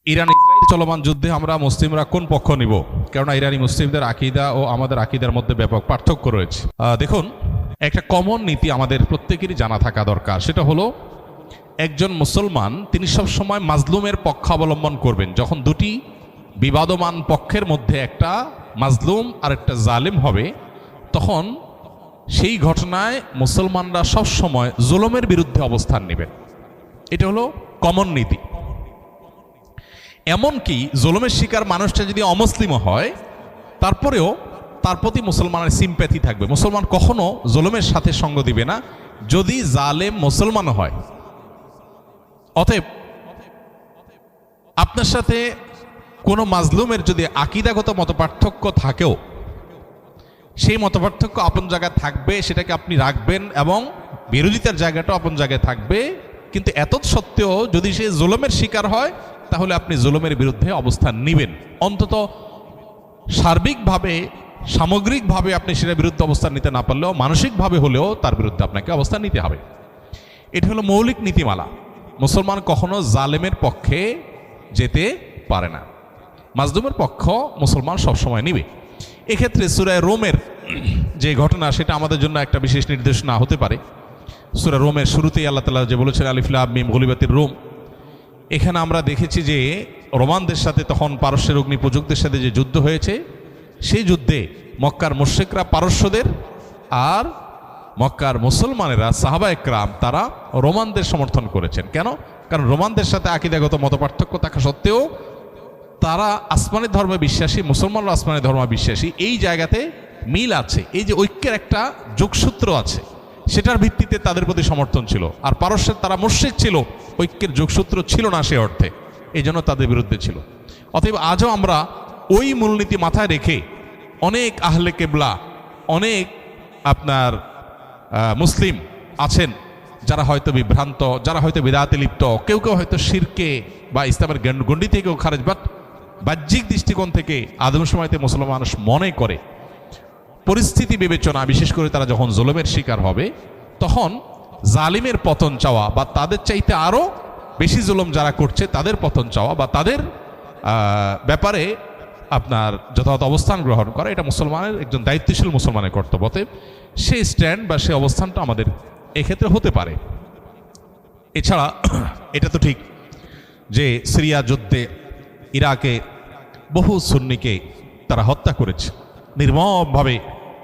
Iran Israel চলমান যুদ্ধে আমরা মুসলিমরা কোন পক্ষ নিব? কেননা ইরানি মুসলিমদের আকীদা ও আমাদের আকীদার মধ্যে ব্যাপক পার্থক্য রয়েছে। দেখুন, একটা কমন নীতি আমাদের প্রত্যেকেরই জানা থাকা দরকার। সেটা হলো, একজন মুসলমান তিনি সবসময় মাজলুমের পক্ষ অবলম্বন করবেন। যখন দুটি বিবাদমান পক্ষের মধ্যে একটা মাজলুম আর একটা জালিম হবে, তখন সেই ঘটনায় মুসলমানরা সবসময় জুলুমের বিরুদ্ধে অবস্থান নেবেন। এটা হলো কমন নীতি। এমনকি জুলুমের শিকার মানুষটা যদি অমুসলিমও হয়, তারপরেও তার প্রতি মুসলমানের সিম্প্যাথি থাকবে। মুসলমান কখনো জুলুমের সাথে সঙ্গ দিবে না যদি জালেম মুসলমানও হয়। অতএব আপনার সাথে কোনো মাজলুমের যদি আকীদাগত মতপার্থক্য থাকেও, সেই মতপার্থক্য আপন জায়গায় থাকবে, সেটাকে আপনি রাখবেন, এবং বিরোধিতার জায়গাটাও আপন জায়গায় থাকবে। কিন্তু এত সত্ত্বেও যদি সে জুলুমের শিকার হয়, তাহলে আপনি জুলুমের বিরুদ্ধে অবস্থান নেবেন। অন্তত সার্বিকভাবে, সামগ্রিকভাবে আপনি সেটার বিরুদ্ধে অবস্থান নিতে না পারলেও মানসিকভাবে হলেও তার বিরুদ্ধে আপনাকে অবস্থান নিতে হবে। এটা হলো মৌলিক নীতিমালা। মুসলমান কখনো জালেমের পক্ষে যেতে পারে না, মাজলুমের পক্ষ মুসলমান সবসময় নিবে। এক্ষেত্রে সূরা রোমের যে ঘটনা, সেটা আমাদের জন্য একটা বিশেষ নির্দেশনা হতে পারে। সূরা রোমের শুরুতেই আল্লাহ তাআলা যে বলেছেন, আলিফ লাম মিম গুলিবাতির রোম, এখানে আমরা দেখেছি যে রোমানদের সাথে তখন পারস্যের অগ্নিপূজকদের সাথে যে যুদ্ধ হয়েছে, সেই যুদ্ধে মক্কার মুশরিকরা পারস্যদের, আর মক্কার মুসলমানেরা সাহাবা একরাম তারা রোমানদের সমর্থন করেছেন। কেন? কারণ রোমানদের সাথে আকীদাগত মতপার্থক্য থাকা সত্ত্বেও তারা আসমানি ধর্মে বিশ্বাসী, মুসলমানরা আসমানি ধর্মে বিশ্বাসী। এই জায়গাতে মিল আছে, এই যে ঐক্যের একটা যোগসূত্র আছে, সেটার ভিত্তিতে তাদের প্রতি সমর্থন ছিল। আর পারস্যের তারা মুশরিক ছিল, ঐক্যের যোগসূত্র ছিল না সে অর্থে, এই জন্য তাদের বিরুদ্ধে ছিল। অতএব আজও আমরা ওই মূলনীতি মাথায় রেখে অনেক আহলে কেবলা, অনেক আপনার মুসলিম আছেন যারা হয়তো বিভ্রান্ত, যারা হয়তো বিদআতে লিপ্ত, কেউ কেউ হয়তো শিরকে বা ইসলামের গণ্ডি থেকেও খারেজ, বাট বাহ্যিক দৃষ্টিকোণ থেকে আদম সময়তে মুসলমান মানুষ মনে করে পরিস্থিতি বিবেচনা, বিশেষ করে তারা যখন জুলুমের শিকার হবে, তখন জালিমের পতন চাওয়া বা তাদের চাইতে আরও বেশি জুলুম যারা করছে তাদের পতন চাওয়া বা তাদের ব্যাপারে আপনার যথাযথ অবস্থান গ্রহণ করা, এটা মুসলমানের, একজন দায়িত্বশীল মুসলমানের কর্তব্য। সেই স্ট্যান্ড বা সেই অবস্থানটা আমাদের এক্ষেত্রে হতে পারে। এছাড়া এটা তো ঠিক যে সিরিয়া যুদ্ধে ইরাকে বহু সুন্নিকে তারা হত্যা করেছে, নির্মমভাবে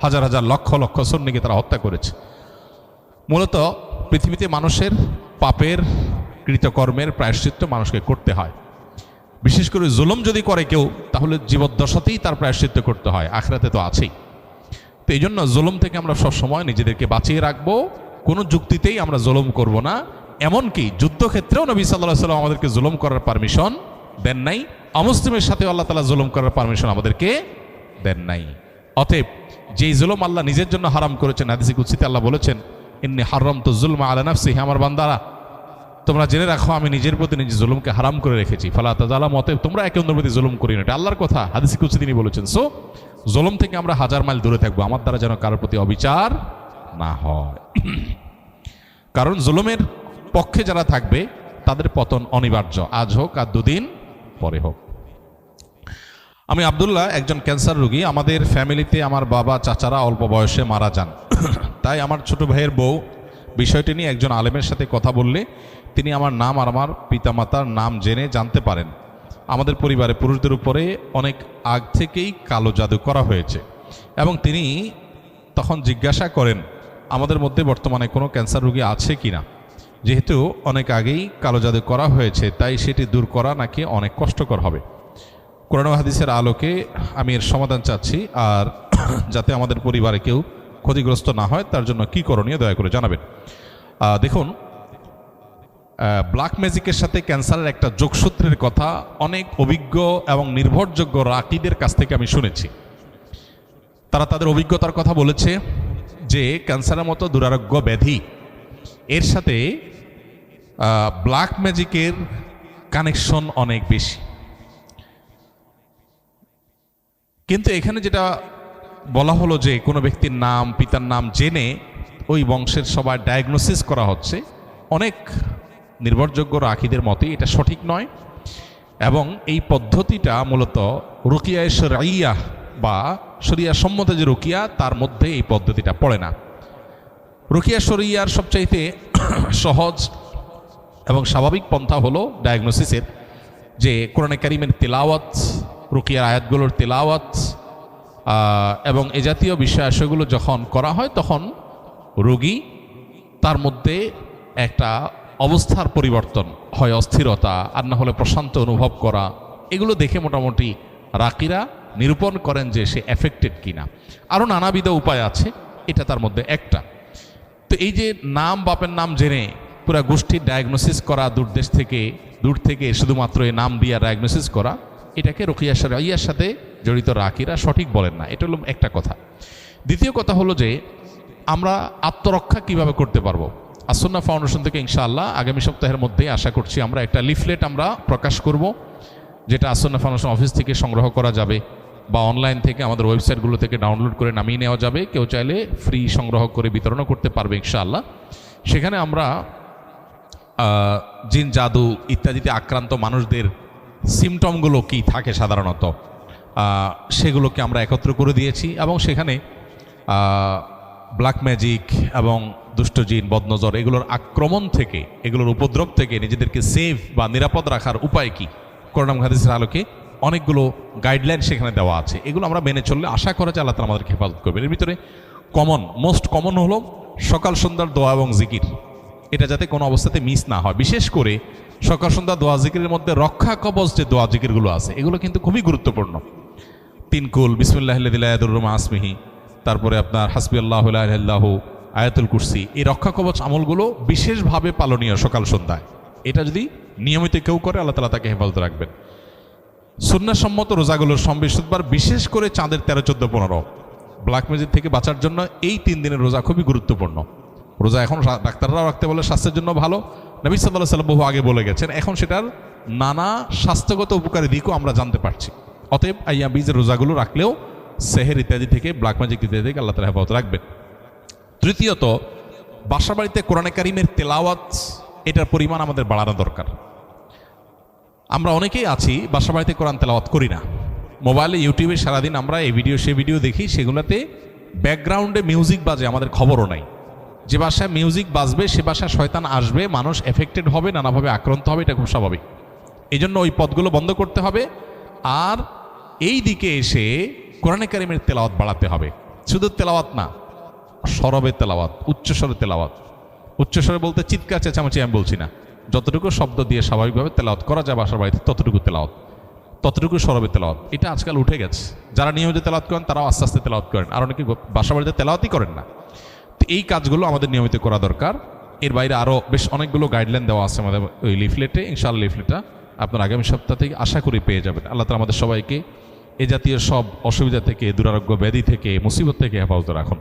হাজার হাজার লক্ষ লক্ষ সুন্নিকে তারা হত্যা করেছে। মূলত পৃথিবীতে মানুষের পাপের কৃতকর্মের প্রায়শ্চিত্ত মানুষকে করতে হয়। বিশেষ করে জুলুম যদি করে কেউ, তাহলে জীবদ্দশাতেই তার প্রায়শ্চিত্ত করতে হয়, আখিরাতে তো আছেই। তো এই জন্য জুলুম থেকে আমরা সবসময় নিজেদেরকে বাঁচিয়ে রাখবো, কোনো যুক্তিতেই আমরা জুলুম করব না। এমনকি যুদ্ধক্ষেত্রেও নবী সাল্লাল্লাহু আলাইহি ওয়াসাল্লাম আমাদেরকে জুলুম করার পারমিশন দেন নাই, অমুসলিমের সাথে আল্লাহ তাআলা জুলুম করার পারমিশন আমাদেরকে দেন নাই। অতএব যেই জুলুম আল্লাহ নিজের জন্য হারাম করেছেন, হাদিসে কুদসিতে আল্লাহ বলেছেন, ইন্নী হারামতু যুলমা আলা নাফসি, আমার বান্দারা তোমরা জেনে রাখো আমি নিজের প্রতি নিজে জুলুমকে হারাম করে রেখেছি, ফালা তাযালামু, অতএব তোমরা একে অন্যের প্রতি জুলুম করিও না। এটা আল্লাহর কথা, হাদিসে কুদসি তিনি বলেছেন। সো জুলুম থেকে আমরা হাজার মাইল দূরে থাকবো, আমার দ্বারা যেন কারোর প্রতি অবিচার না হয়। কারণ জুলুমের পক্ষে যারা থাকবে তাদের পতন অনিবার্য, আজ হোক আর দুদিন পরে হোক। আমি আব্দুল্লাহ, একজন ক্যান্সার রোগী। আমাদের ফ্যামিলিতে আমার বাবা চাচারা অল্প বয়সে মারা যান। তাই আমার ছোট ভাইয়ের বউ বিষয়টি নিয়ে একজন আলেমের সাথে কথা বললে তিনি আমার নাম আর আমার পিতামাতার নাম জেনে জানতে পারেন আমাদের পরিবারে পুরুষদের উপরে অনেক আগ থেকেই কালো জাদু করা হয়েছে, এবং তিনি তখন জিজ্ঞাসা করেন আমাদের মধ্যে বর্তমানে কোনো ক্যান্সার রোগী আছে কিনা। যেহেতু অনেক আগেই কালো জাদু করা হয়েছে, তাই সেটি দূর করা নাকি অনেক কষ্টকর হবে। কোরআন ও হাদিসের আলোকে আমি এর সমাধান চাচ্ছি, আর যাতে আমাদের পরিবারে কেউ ক্ষতিগ্রস্ত না হয় তার জন্য কি করণীয় দয়া করে জানাবেন। দেখুন, ব্ল্যাক ম্যাজিকের সাথে ক্যান্সারের একটা যোগসূত্রের কথা অনেক অভিজ্ঞ এবং নির্ভরযোগ্য রাকিদের কাছ থেকে আমি শুনেছি। তারা তাদের অভিজ্ঞতার কথা বলেছে যে ক্যান্সারের মতো দুরারোগ্য ব্যাধি, এর সাথে ব্ল্যাক ম্যাজিকের কানেকশন অনেক বেশি। কিন্তু এখানে যেটা বলা হলো যে কোনো ব্যক্তির নাম, পিতার নাম জেনে ওই বংশের সবাই ডায়াগনোসিস করা হচ্ছে, অনেক নির্ভরযোগ্য রাকিদের মতে এটা সঠিক নয়। এবং এই পদ্ধতিটা মূলত রুকিয়ায়ে শরঈয়া বা শরিয়া সম্মত যে রুকিয়া তার মধ্যে এই পদ্ধতিটা পড়ে না। রুকিয়া শরঈয়ার সবচাইতে সহজ এবং স্বাভাবিক পন্থা হলো ডায়াগনোসিসের, যে কোরআনে কারিমের তেলাওয়াত, রুকিয়ার আয়াতগুলোর তেলাওয়াত এবং এ জাতীয় বিষয়াশয়গুলো যখন করা হয় তখন রোগী তার মধ্যে একটা অবস্থার পরিবর্তন হয়, অস্থিরতা আর না হলে প্রশান্ত অনুভব করা, এগুলো দেখে মোটামুটি রাকিরা নিরূপণ করেন যে সে এফেক্টেড কিনা। আরও নানাবিধ উপায় আছে, এটা তার মধ্যে একটা। তো এই যে নাম বাপের নাম জেনে পুরা গোষ্ঠীর ডায়াগনোসিস করা, দূর থেকে শুধুমাত্র এই নাম দিয়ে ডায়াগনোসিস করা, এটাকে রুকিয়া শরঈয়ার সাথে জড়িত রাকিরা সঠিক বলেন না। এটা হলো একটা কথা। দ্বিতীয় কথা হলো যে আমরা আত্মরক্ষা কিভাবে করতে পারবো। আসুন্নাহ ফাউন্ডেশন থেকে ইনশাআল্লাহ আগামী সপ্তাহের মধ্যে আশা করছি আমরা একটা লিফলেট আমরা প্রকাশ করব, যেটা আসুন্নাহ ফাউন্ডেশন অফিস থেকে সংগ্রহ করা যাবে বা অনলাইন থেকে আমাদের ওয়েবসাইটগুলো থেকে ডাউনলোড করে নামিয়ে নেওয়া যাবে। কেউ চাইলে ফ্রি সংগ্রহ করে বিতরণও করতে পারবে ইনশাআল্লাহ। সেখানে আমরা জিন, জাদু ইত্যাদিতে আক্রান্ত মানুষদের সিমটমগুলো কি থাকে সাধারণত সেগুলোকে আমরা একত্র করে দিয়েছি এবং সেখানে ব্ল্যাক ম্যাজিক এবং দুষ্ট জিন, বদনজর এগুলোর আক্রমণ থেকে, এগুলোর উপদ্রব থেকে নিজেদেরকে সেফ বা নিরাপদ রাখার উপায় কি, কোরআন হাদিসের আলোকে অনেকগুলো গাইডলাইন সেখানে দেওয়া আছে। এগুলো আমরা মেনে চললে আশা করা যায় আল্লাহ তাআলা আমাদেরকে হেফাজত করবেন। এর ভিতরে মোস্ট কমন হলো সকাল সন্ধ্যার দোয়া এবং জিকির, এটা যাতে কোনো অবস্থাতে মিস না হয়। বিশেষ করে সকাল সন্ধ্যা দোয়া জিকিরের মধ্যে রক্ষা কবচ যে দোয়া জিকিরগুলো আছে এগুলো কিন্তু খুবই গুরুত্বপূর্ণ। তিনকুল, বিসমিল্লাহিল্লাযী লা ইয়াদুররু মা ইসমিহি, তারপরে আপনার হাসবিয়াল্লাহু লা ইলাহা ইল্লাহু, আয়াতুল কুরসি, এই রক্ষা কবচ আমলগুলো বিশেষভাবে পালনীয় সকাল সন্ধ্যায়। এটা যদি নিয়মিত কেউ করে আল্লাহ তাআলা তাকে হেফাজত রাখবেন। সুন্নাহসম্মত রোজাগুলোর সম্বিশুদ্ধবার, বিশেষ করে চাঁদের 13, 14, 15 ব্ল্যাক ম্যাজিক থেকে বাঁচার জন্য এই 3 দিনের রোজা খুবই গুরুত্বপূর্ণ। রোজা এখন ডাক্তাররাও রাখতে বলে স্বাস্থ্যের জন্য ভালো, নবী সাল্লাল্লাহু আলাইহি ওয়াসাল্লাম বহু আগে বলে গেছেন। এখন সেটার নানা স্বাস্থ্যগত উপকারী দিকও আমরা জানতে পারছি। অতএব আইয়াম বীজের রোজাগুলো রাখলেও সেহের ইত্যাদি থেকে, ব্ল্যাক ম্যাজিক ইত্যাদি থেকে আল্লাহ তাআলা হেফাজত রাখবেন। তৃতীয়ত, বাসা বাড়িতে কোরআনে কারিমের তেলাওয়াত, এটার পরিমাণ আমাদের বাড়ানো দরকার। আমরা অনেকেই আছি বাসা বাড়িতে কোরআন তেলাওয়াত করি না, মোবাইলে ইউটিউবে সারাদিন আমরা এই ভিডিও সে ভিডিও দেখি, সেগুলোতে ব্যাকগ্রাউন্ডে মিউজিক বাজে, আমাদের খবরও নাই। যে বাসায় মিউজিক বাজবে সে বাসায় শয়তান আসবে, মানুষ এফেক্টেড হবে, নানাভাবে আক্রান্ত হবে, এটা খুব স্বাভাবিক। এই জন্য ওই পথগুলো বন্ধ করতে হবে। আর এই দিকে এসে কোরআনে কারিমের তেলাওয়াত বাড়াতে হবে। শুধু তেলাওয়াত না, সরবে তেলাওয়াত, উচ্চস্বরে তেলাওয়াত। উচ্চস্বরে বলতে চিৎকার চেঁচামেচি আমি বলছি না, যতটুকু শব্দ দিয়ে স্বাভাবিকভাবে তেলাওয়াত করা যায় বাসার বাড়িতে ততটুকু তেলাওয়াত, ততটুকু সরবে তেলাওয়াত। এটা আজকাল উঠে গেছে। যারা নিয়মিত তেলাওয়াত করেন তারাও আস্তে আস্তে তেলাওয়াত করেন, আর অনেকে বাসা বাড়িতে তেলাওয়াতই করেন না। তো এই কাজগুলো আমাদের নিয়মিত করা দরকার। এর বাইরে আরও বেশ অনেকগুলো গাইডলাইন দেওয়া আছে আমাদের ওই লিফলেটে। ইনশাআল্লাহ লিফলেটটা আপনার আগামী সপ্তাহ থেকে আশা করি পেয়ে যাবেন। আল্লাহ তাআলা আমাদের সবাইকে এ জাতীয় সব অসুবিধা থেকে, দুরারোগ্য ব্যাধি থেকে, মুসিবত থেকে হেফাজত রাখুন।